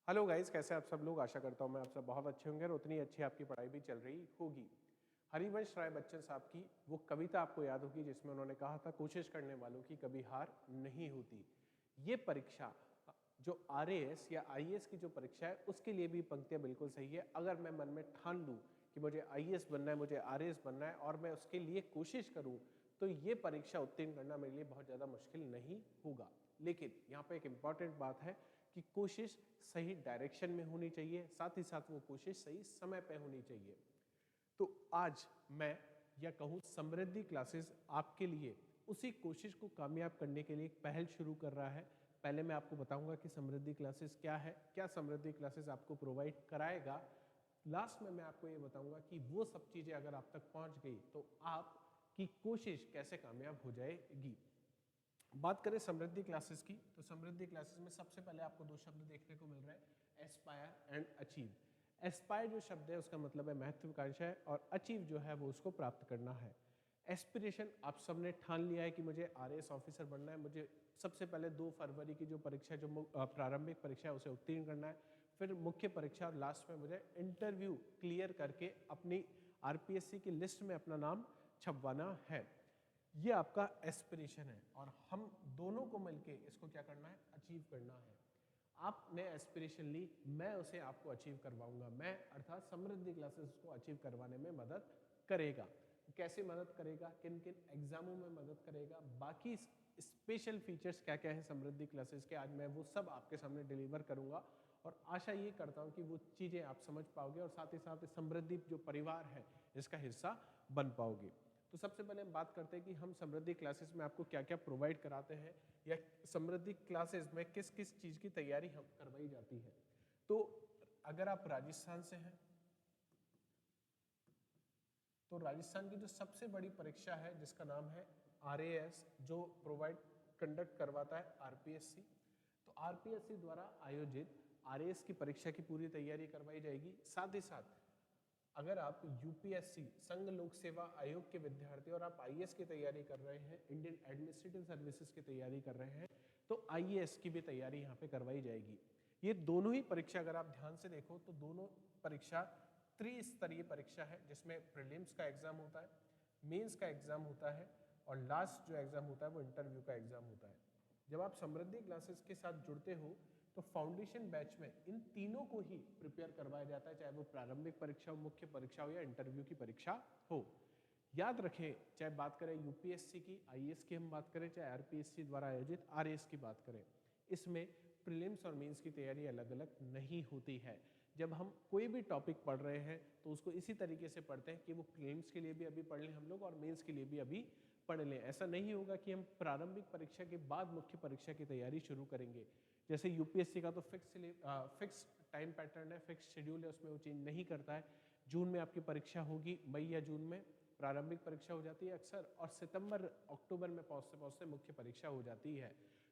Hello guys, कैसे आप सब लोग। आशा करता हूँ मैं आप सब बहुत अच्छे होंगे और उतनी अच्छी आपकी पढ़ाई भी चल रही होगी। हरिवंश राय बच्चन साहब की वो कविता आपको याद होगी जिसमें उन्होंने कहा था, कोशिश करने वालों की कभी हार नहीं होती। ये परीक्षा जो आरएएस या आईएएस की जो परीक्षा है उसके लिए भी पंक्तियां बिल्कुल सही है। अगर मैं मन में ठान लूँ कि मुझे आईएएस बनना है, मुझे आरएएस बनना है और मैं उसके लिए कोशिश करूँ, तो ये परीक्षा उत्तीर्ण करना मेरे लिए बहुत ज़्यादा मुश्किल नहीं होगा। लेकिन यहाँ पे एक इम्पॉर्टेंट बात है कि कोशिश सही डायरेक्शन में होनी चाहिए, साथ ही साथ वो कोशिश सही समय पे होनी चाहिए। तो आज मैं या कहूँ समृद्धि क्लासेस आपके लिए उसी कोशिश को कामयाब करने के लिए एक पहल शुरू कर रहा है। पहले मैं आपको बताऊंगा कि समृद्धि क्लासेस क्या है, क्या समृद्धि क्लासेस आपको प्रोवाइड कराएगा। लास्ट में मैं आपको ये बताऊंगा कि वो सब चीज़ें अगर आप तक पहुंच गई तो आपकी कोशिश कैसे कामयाब हो जाएगी। बात करें समृद्धि क्लासेस की, तो समृद्धि क्लासेस में सबसे पहले आपको दो शब्द देखने को मिल रहे हैं, एस्पायर एंड अचीव। एस्पायर जो शब्द है उसका मतलब है महत्वाकांक्षा है और अचीव जो है वो उसको प्राप्त करना है। एस्पिरेशन आप सबने ठान लिया है कि मुझे आरएएस ऑफिसर बनना है। मुझे सबसे पहले 2 फरवरी की जो परीक्षा, जो प्रारंभिक परीक्षा है उसे उत्तीर्ण करना है, फिर मुख्य परीक्षा और लास्ट में मुझे इंटरव्यू क्लियर करके अपनी आरपीएससी की लिस्ट में अपना नाम छपवाना है। ये आपका एस्पिरेशन है और हम दोनों को मिलके इसको क्या करना है, अचीव करना है। आपने एस्पिरेशन ली, मैं उसे आपको अचीव करवाऊंगा। मैं अर्थात समृद्धि क्लासेस को अचीव करवाने में मदद करेगा। कैसे मदद करेगा, किन किन एग्जामों में मदद करेगा, बाकी स्पेशल फीचर्स क्या क्या है समृद्धि क्लासेस के, आज मैं वो सब आपके सामने डिलीवर करूंगा और आशा ये करता हूं कि वो चीज़ें आप समझ पाओगे और साथ ही साथ समृद्धि जो परिवार है इसका हिस्सा बन पाओगे। तो सबसे पहले हम बात करते हैं कि हम समृद्धि क्लासेस में आपको क्या क्या प्रोवाइड कराते हैं या समृद्धि क्लासेस में किस किस चीज़ की तैयारी हम करवाई जाती है। तो अगर आप राजस्थान से हैं तो राजस्थान की जो सबसे बड़ी परीक्षा है जिसका नाम है आरएएस, जो प्रोवाइड कंडक्ट करवाता है आरपीएससी, तो आरपीएससी द्वारा आयोजित आरएएस की परीक्षा की पूरी तैयारी करवाई जाएगी। साथ ही साथ अगर आप यूपीएससी संघ लोक सेवा आयोग के विद्यार्थी और आप आईएएस की तैयारी कर रहे हैं, इंडियन एडमिनिस्ट्रेटिव सर्विसेज की तैयारी कर रहे हैं, तो आईएएस की भी तैयारी यहाँ पे करवाई जाएगी। ये दोनों ही परीक्षा अगर आप ध्यान से देखो तो दोनों परीक्षा त्रिस्तरीय परीक्षा है, जिसमें प्रीलिम्स का एग्जाम होता है, मेंस का एग्जाम होता है और लास्ट जो एग्जाम होता है वो इंटरव्यू का एग्जाम होता है। जब आप समृद्धि क्लासेस के साथ जुड़ते हो तो फाउंडेशन बैच में इन तीनों को ही प्रिपेयर करवाया जाता है, चाहे वो प्रारंभिक परीक्षा हो, मुख्य परीक्षा हो या इंटरव्यू की परीक्षा हो। याद रखें, चाहे बात करें यूपीएससी की, आईएएस की हम बात करें, चाहे आरपीएससी द्वारा आयोजित आरएएस की बात करें, इसमें प्रीलिम्स और मेंस की तैयारी अलग अलग नहीं होती है। जब हम कोई भी टॉपिक पढ़ रहे हैं तो उसको इसी तरीके से पढ़ते हैं कि वो प्रीलिम्स के लिए भी अभी पढ़ लें हम लोग और मेंस के लिए भी अभी पढ़ लें। ऐसा नहीं होगा कि हम प्रारंभिक परीक्षा के बाद मुख्य परीक्षा की तैयारी शुरू करेंगे। जैसे यूपीएससी का तो फिक्स टाइम पैटर्न है, फिक्स शेड्यूल है, उसमें वो चेंज नहीं करता है। जून में आपकी परीक्षा होगी, मई या जून में प्रारंभिक परीक्षा हो जाती है अक्सर, और सितंबर अक्टूबर में पहुंचते पहुंचते मुख्य परीक्षा हो जाती है।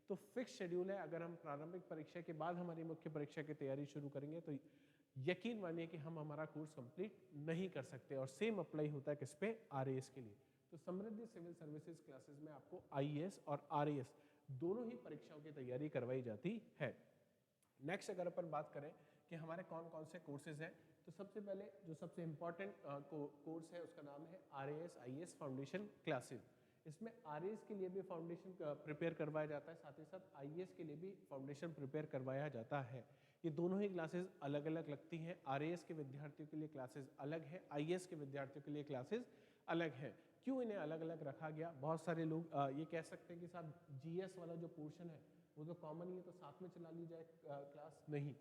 तो फिक्स शेड्यूल है। अगर हम प्रारंभिक परीक्षा के बाद हमारी मुख्य परीक्षा की तैयारी शुरू करेंगे तो यकीन मानिए कि हम हमारा कोर्स कंप्लीट नहीं कर सकते। और सेम अप्लाई होता है किस पे, आरएएस के लिए। तो समृद्धि सिविल सर्विसेज क्लासेस में आपको आईएएस और आरएएस दोनों ही परीक्षाओं की तैयारी करवाई जाती है। नेक्स्ट अगर अपन बात करें कि हमारे कौन कौन से कोर्सेज हैं, तो सबसे पहले जो सबसे इम्पॉर्टेंट कोर्स है उसका नाम है आरएएस आईएएस फाउंडेशन क्लासेस। इसमें आरएएस के लिए भी फाउंडेशन प्रिपेयर करवाया जाता है, साथ ही साथ आईएएस के लिए भी फाउंडेशन प्रिपेयर करवाया जाता है। ये दोनों ही क्लासेस अलग अलग लगती हैं। आरएएस के विद्यार्थियों के लिए क्लासेस अलग है, आईएएस के विद्यार्थियों के लिए क्लासेस अलग है। क्यों इन्हें अलग अलग रखा गया? बहुत सारे लोग ये कह सकते हैं कि साहब जीएस वाला जो पोर्शन है वो तो कॉमन ही है, तो साथ में चला ली जाए क्लास। नहीं,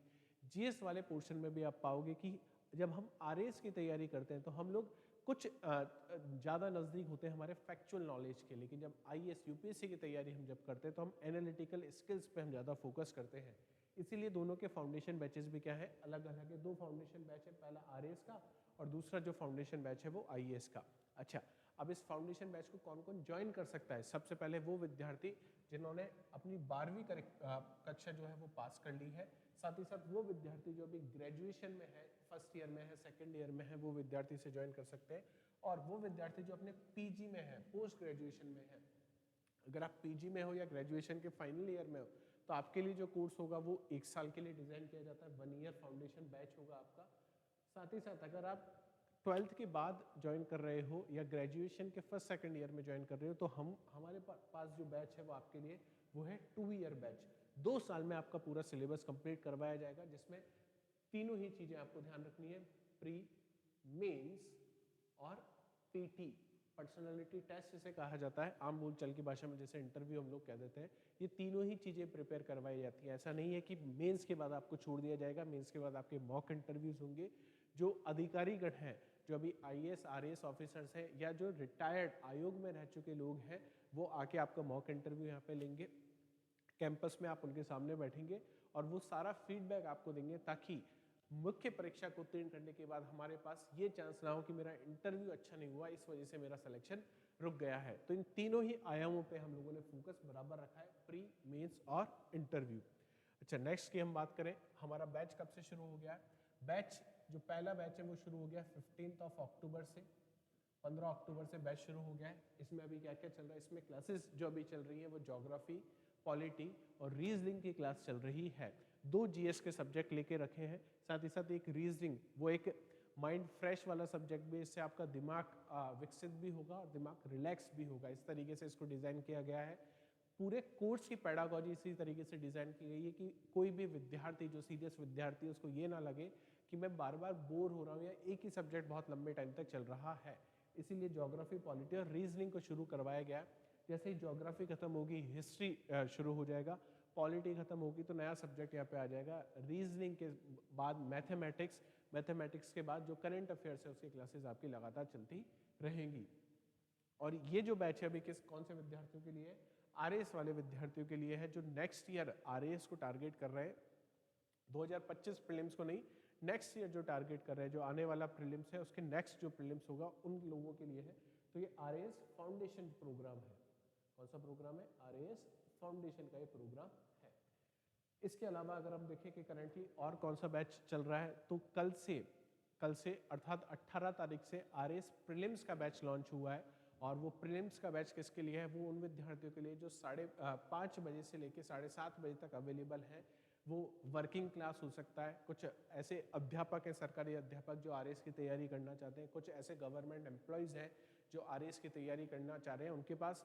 जीएस वाले पोर्शन में भी आप पाओगे कि जब हम आरएएस की तैयारी करते हैं तो हम लोग कुछ ज़्यादा नज़दीक होते हैं हमारे फैक्चुअल नॉलेज के, लेकिन जब आईएएस यूपीएससी की तैयारी हम जब करते हैं तो हम एनालिटिकल स्किल्स पे हम ज़्यादा फोकस करते हैं। इसीलिए दोनों के फाउंडेशन बैचेस भी क्या है, अलग अलग है। 2 फाउंडेशन बैच है, पहला आरएएस का और दूसरा जो फाउंडेशन बैच है वो आईएएस का। अच्छा, अब इस फाउंडेशन बैच को कौन कौन ज्वाइन कर सकता है? सबसे पहले वो विद्यार्थी जिन्होंने अपनी 12वीं कक्षा जो है वो पास कर ली है, साथ ही साथ वो विद्यार्थी जो अभी ग्रेजुएशन में है, फर्स्ट ईयर में है, सेकेंड ईयर में है, वो विद्यार्थी से ज्वाइन कर सकते हैं। और वो विद्यार्थी जो अपने पीजी में है, पोस्ट ग्रेजुएशन में है, अगर आप पीजी में हो या ग्रेजुएशन के फाइनल ईयर में हो तो आपके लिए जो कोर्स होगा वो 1 साल के लिए डिज़ाइन किया जाता है, 1 ईयर फाउंडेशन बैच होगा आपका। साथ ही साथ अगर आप 12th के बाद ज्वाइन कर रहे हो या ग्रेजुएशन के फर्स्ट सेकंड ईयर में ज्वाइन कर रहे हो, तो हमारे पास जो बैच है वो आपके लिए वो है 2 ईयर बैच। 2 साल में आपका पूरा सिलेबस कंप्लीट करवाया जाएगा, जिसमें तीनों ही चीज़ें आपको ध्यान रखनी है, प्री, मेंस और पीटी, पर्सनालिटी टेस्ट जिसे कहा जाता है, आम बोलचाल की भाषा में जैसे इंटरव्यू हम लोग कह देते हैं। ये तीनों ही चीज़ें प्रिपेयर करवाई जाती हैं। ऐसा नहीं है कि मेंस के बाद आपको छोड़ दिया जाएगा। मेंस के बाद आपके मॉक इंटरव्यूज होंगे। जो अधिकारीगण हैं, जो अभी आईएएस आरएएस ऑफिसर्स हैं या जो रिटायर्ड आयोग में रह चुके लोग हैं, वो आके आपका मॉक इंटरव्यू यहाँ पे लेंगे। कैंपस में आप उनके सामने बैठेंगे और वो सारा फीडबैक आपको देंगे, ताकि मुख्य परीक्षा को उत्तीर्ण करने के बाद हमारे पास ये चांस ना हो कि मेरा इंटरव्यू अच्छा नहीं हुआ, इस वजह से मेरा सिलेक्शन रुक गया है। तो इन तीनों ही आयामों पे हम लोगों ने फोकस बराबर रखा है, प्री, मेंस और इंटरव्यू। अच्छा, नेक्स्ट की हम बात करें, हमारा बैच कब से शुरू हो गया है? बैच जो पहला बैच है वो शुरू हो गया 15 अक्टूबर से, 15 अक्टूबर से बैच शुरू हो गया है। इसमें अभी क्या क्या चल रहा है? इसमें क्लासेस जो अभी चल रही है वो ज्योग्राफी, पॉलिटी और रीजनिंग की क्लास चल रही है। 2 जीएस के सब्जेक्ट लेके रखे हैं, साथ ही साथ एक रीजनिंग, वो एक माइंड फ्रेश वाला सब्जेक्ट भी, इससे आपका दिमाग विकसित भी होगा और दिमाग रिलैक्स भी होगा। इस तरीके से इसको डिज़ाइन किया गया है। पूरे कोर्स की पैडागॉजी इसी तरीके से डिज़ाइन की गई है कि कोई भी विद्यार्थी जो सीरियस विद्यार्थी है उसको ये ना लगे कि मैं बार बार बोर हो रहा हूँ या एक ही सब्जेक्ट बहुत लंबे टाइम तक चल रहा है। इसीलिए ज्योग्राफी, पॉलिटी और रीजनिंग को शुरू करवाया गया। जैसे ही ज्योग्राफी खत्म होगी, हिस्ट्री शुरू हो जाएगा, पॉलिटी खत्म होगी तो नया सब्जेक्ट यहाँ पे आ जाएगा। रीजनिंग के बाद मैथमेटिक्स, मैथमेटिक्स के बाद जो करंट अफेयर्स है उसकी क्लासेस आपकी लगातार चलती रहेंगी। और ये जो बैच है अभी कौन से विद्यार्थियों के लिए है? आरएएस वाले विद्यार्थियों के लिए है, जो नेक्स्ट ईयर आरएएस को टारगेट कर रहे हैं। 2025 प्रीलिम्स को नहीं, नेक्स्ट ईयर जो टारगेट कर रहे हैं, जो आने वाला प्रीलिम्स है उसके नेक्स्ट जो प्रीलिम्स होगा उन लोगों के लिए है। तो ये आरएएस फाउंडेशन प्रोग्राम है। कौन सा प्रोग्राम है? आरएएस फाउंडेशन का ये प्रोग्राम है। इसके अलावा अगर हम देखें कि करंटली और कौन सा बैच चल रहा है, तो कल से अर्थात 18 तारीख से आरएएस प्रीलिम्स का बैच लॉन्च हुआ है। और वो प्रीलिम्स का बैच किसके लिए है? वो उन विद्यार्थियों के लिए जो 5:30 बजे से लेकर 7:30 बजे तक अवेलेबल है। वो वर्किंग क्लास हो सकता है, कुछ ऐसे अध्यापक हैं, सरकारी अध्यापक जो आरएएस की तैयारी करना चाहते हैं, कुछ ऐसे गवर्नमेंट एम्प्लॉयज़ हैं जो आरएएस की तैयारी करना चाह रहे हैं। उनके पास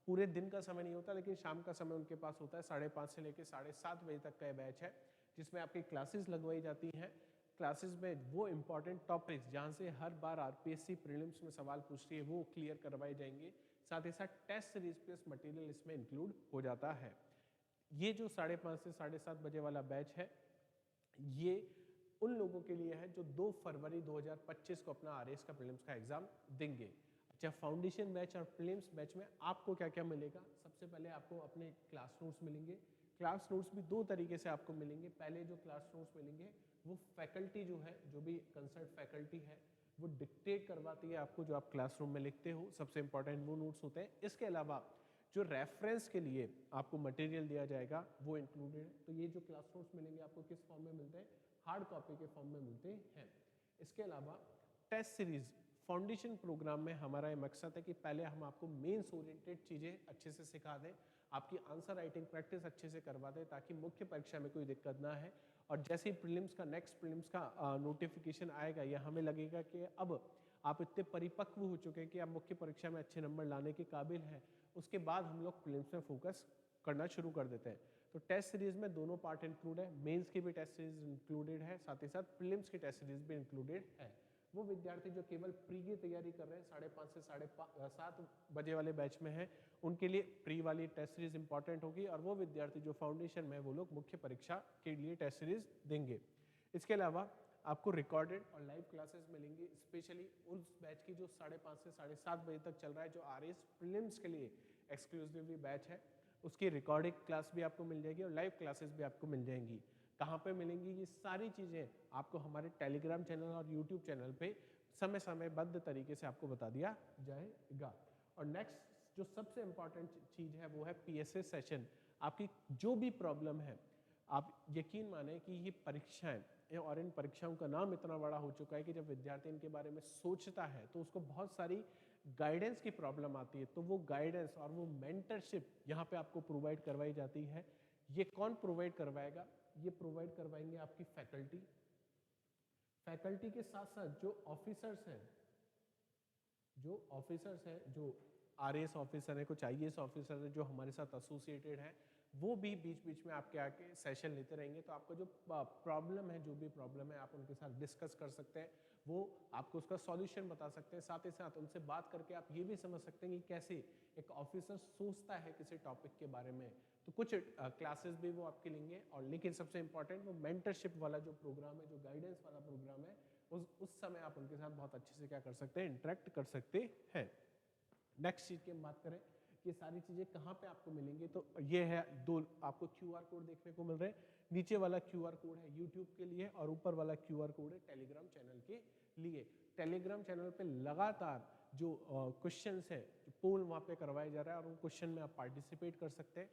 पूरे दिन का समय नहीं होता, लेकिन शाम का समय उनके पास होता है। 5:30 से लेकर 7:30 बजे तक का बैच है, जिसमें आपकी क्लासेस लगवाई जाती हैं। क्लासेस में वो इंपॉर्टेंट टॉपिक्स जहाँ से हर बार आरपीएससी प्रीलिम्स में सवाल पूछती है वो क्लियर करवाए जाएंगे। साथ ही साथ टेस्ट सीरीज प्लस मटेरियल इसमें इंक्लूड हो जाता है। ये जो 5:30 से 7:30 बजे वाला बैच है, ये उन लोगों के लिए है जो 2 फरवरी 2025 को अपना आरएएस का प्रीलिम्स का एग्जाम देंगे। अच्छा, फाउंडेशन बैच और प्रीलिम्स बैच में आपको क्या क्या मिलेगा? सबसे पहले आपको अपने क्लास नोट्स मिलेंगे। क्लास नोट्स भी 2 तरीके से आपको मिलेंगे। पहले जो क्लास नोट्स मिलेंगे वो फैकल्टी जो है, जो भी कंसर्ट फैकल्टी है, वो डिक्टेट करवाती है आपको, जो आप क्लासरूम में लिखते हो। सबसे इंपॉर्टेंट वो नोट्स होते हैं। इसके अलावा जो रेफरेंस के लिए आपको मटेरियल दिया जाएगा वो इंक्लूडेड है। तो ये जो क्लास नोट्स मिलेंगे आपको किस फॉर्म में मिलते हैं? हार्ड कॉपी के फॉर्म में मिलते हैं। इसके अलावा टेस्ट सीरीज फाउंडेशन प्रोग्राम में हमारा ये मकसद है कि पहले हम आपको मेंस ओरिएंटेड चीज़ें अच्छे से सिखा दें, आपकी आंसर राइटिंग प्रैक्टिस अच्छे से करवा दें, ताकि मुख्य परीक्षा में कोई दिक्कत ना है। और जैसे ही प्रीलिम्स का नेक्स्ट प्रीलिम्स का नोटिफिकेशन आएगा, या हमें लगेगा कि अब आप इतने परिपक्व हो चुके हैं कि आप मुख्य परीक्षा में अच्छे नंबर लाने के काबिल हैं, उसके बाद हम लोग प्रीलिम्स में फोकस करना शुरू कर देते हैं। तो टेस्ट सीरीज में दोनों पार्ट इंक्लूड है, मेंस की भी टेस्ट सीरीज इंक्लूडेड है, साथ ही साथ प्रीलिम्स की टेस्ट सीरीज भी इंक्लूडेड है। वो विद्यार्थी जो केवल प्री की तैयारी कर रहे हैं, 5:30 से 7:30 बजे वाले बैच में है, उनके लिए प्री वाली टेस्ट सीरीज इंपॉर्टेंट होगी। और वो विद्यार्थी जो फाउंडेशन में, वो लोग मुख्य परीक्षा के लिए टेस्ट सीरीज देंगे। इसके अलावा आपको रिकॉर्डेड और लाइव क्लासेस मिलेंगी, स्पेशली उस बैच की जो 5:30 से 7:30 बजे तक चल रहा है, जो आरएएस प्रीलिम्स के लिए एक्सक्लूसिवली बैच है। उसकी रिकॉर्डिंग क्लास भी आपको मिल जाएगी और लाइव क्लासेस भी आपको मिल जाएंगी। कहाँ पे मिलेंगी? ये सारी चीज़ें आपको हमारे टेलीग्राम चैनल और यूट्यूब चैनल पे समय समयबद्ध तरीके से आपको बता दिया जाएगा। और नेक्स्ट जो सबसे इम्पॉर्टेंट चीज़ है वो है पीएसए सेशन। आपकी जो भी प्रॉब्लम है, आप यकीन माने कि ये परीक्षाएं, और इन परीक्षाओं का नाम इतना बड़ा हो चुका है कि जब विद्यार्थी इनके बारे में सोचता है तो उसको बहुत सारी गाइडेंस की प्रॉब्लम आती है। तो वो गाइडेंस और वो मेंटरशिप यहाँ पे आपको प्रोवाइड करवाई जाती है। ये कौन प्रोवाइड करवाएगा? ये प्रोवाइड करवाएंगे आपकी फैकल्टी। फैकल्टी के साथ साथ जो ऑफिसर्स हैं, जो आरएएस ऑफिसर है, कुछ आईएएस ऑफिसर है जो हमारे साथ एसोसिएटेड हैं, वो भी बीच बीच में आपके आके सेशन लेते रहेंगे। तो आपका जो प्रॉब्लम है, जो भी प्रॉब्लम है, आप उनके साथ डिस्कस कर सकते हैं, वो आपको उसका सॉल्यूशन बता सकते हैं। साथ ही साथ उनसे बात करके आप ये भी समझ सकते हैं कि कैसे एक ऑफिसर सोचता है किसी टॉपिक के बारे में। तो कुछ क्लासेस भी वो आपके लेंगे। और लेकिन सबसे इंपॉर्टेंट वो मेंटरशिप वाला जो प्रोग्राम है, जो गाइडेंस वाला प्रोग्राम है, उस समय आप उनके साथ बहुत अच्छे से क्या कर सकते हैं, इंटरेक्ट कर सकते हैं। नेक्स्ट चीज की हम बात करें, ये सारी चीजें कहाँ पे आपको मिलेंगी, तो ये है दो आपको क्यूआर कोड देखने को मिल रहे हैं। नीचे वाला क्यूआर कोड है यूट्यूब के लिए और ऊपर वाला क्यूआर कोड है टेलीग्राम चैनल के लिए। टेलीग्राम चैनल पे लगातार जो क्वेश्चंस है, पोल वहाँ पे करवाया जा रहा है और उन क्वेश्चन में आप पार्टिसिपेट कर सकते हैं,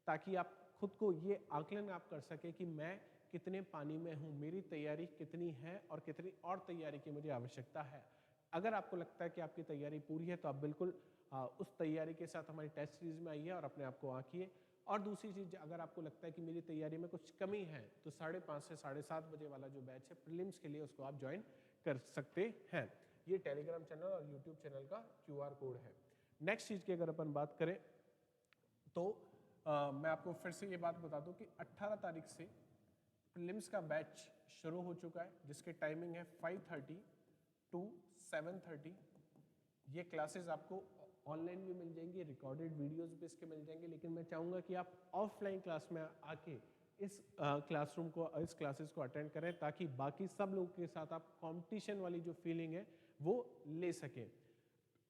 ताकि आप खुद को ये आकलन आप कर सके कि मैं कितने पानी में हूँ, मेरी तैयारी कितनी है और कितनी और तैयारी की मुझे आवश्यकता है। अगर आपको लगता है कि आपकी तैयारी पूरी है तो आप बिल्कुल उस तैयारी के साथ हमारी टेस्ट सीरीज में आइए और अपने आप को आंकिए। और दूसरी चीज़, अगर आपको लगता है कि मेरी तैयारी में कुछ कमी है तो 5:30 से 7:30 बजे वाला जो बैच है प्रीलिम्स के लिए, उसको आप ज्वाइन कर सकते हैं। ये टेलीग्राम चैनल और यूट्यूब चैनल का क्यूआर कोड है। नेक्स्ट चीज़ की अगर अपन बात करें तो मैं आपको फिर से ये बात बता दूं कि 18 तारीख से प्रीलिम्स का बैच शुरू हो चुका है, जिसकी टाइमिंग है 5:30 टू 7:30। ये क्लासेस आपको ऑनलाइन भी मिल जाएंगी, रिकॉर्डेड वीडियोस भी इसके मिल जाएंगे, लेकिन मैं चाहूँगा कि आप ऑफलाइन क्लास में आके इस क्लासरूम को, इस क्लासेस को अटेंड करें, ताकि बाकी सब लोगों के साथ आप कंपटीशन वाली जो फीलिंग है वो ले सकें।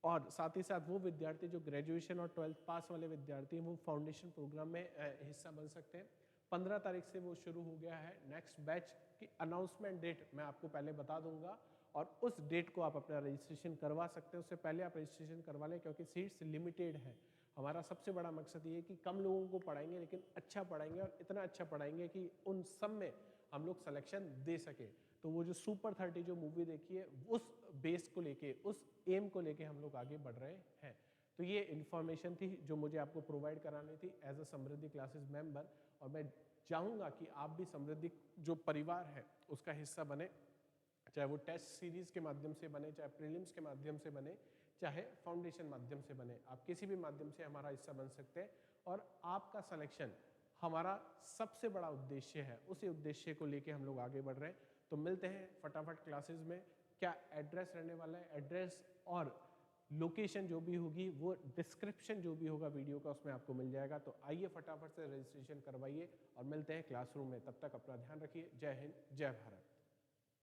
और साथ ही साथ वो विद्यार्थी जो ग्रेजुएशन और 12th पास वाले विद्यार्थी हैं, वो फाउंडेशन प्रोग्राम में हिस्सा बन सकते हैं। 15 तारीख से वो शुरू हो गया है। नेक्स्ट बैच की अनाउंसमेंट डेट मैं आपको पहले बता दूंगा और उस डेट को आप अपना रजिस्ट्रेशन करवा सकते हैं। उससे पहले आप रजिस्ट्रेशन करवा लें, क्योंकि सीट्स लिमिटेड है। हमारा सबसे बड़ा मकसद ये है कि कम लोगों को पढ़ाएंगे, लेकिन अच्छा पढ़ाएंगे और इतना अच्छा पढ़ाएंगे कि उन सब में हम लोग सिलेक्शन दे सके। तो वो जो सुपर 30 जो मूवी देखी है, उस बेस को लेके, उस एम को लेके हम लोग आगे बढ़ रहे हैं। तो ये इन्फॉर्मेशन थी जो मुझे आपको प्रोवाइड करानी थी as a Samriddhi classes member. और मैं चाहूँगा कि आप भी समृद्धि जो परिवार है उसका हिस्सा बने, चाहे वो टेस्ट सीरीज के माध्यम से बने, चाहे प्रीलिम्स के माध्यम से बने, चाहे फाउंडेशन माध्यम से बने। आप किसी भी माध्यम से हमारा हिस्सा बन सकते हैं और आपका सिलेक्शन हमारा सबसे बड़ा उद्देश्य है। उसी उद्देश्य को लेके हम लोग आगे बढ़ रहे हैं। तो मिलते हैं फटाफट क्लासेस में। क्या एड्रेस रहने वाला है, एड्रेस और लोकेशन जो भी होगी वो डिस्क्रिप्शन जो भी होगा वीडियो का उसमें आपको मिल जाएगा। तो आइए फटाफट से रजिस्ट्रेशन करवाइए और मिलते हैं क्लासरूम में। तब तक अपना ध्यान रखिए। जय हिंद, जय भारत।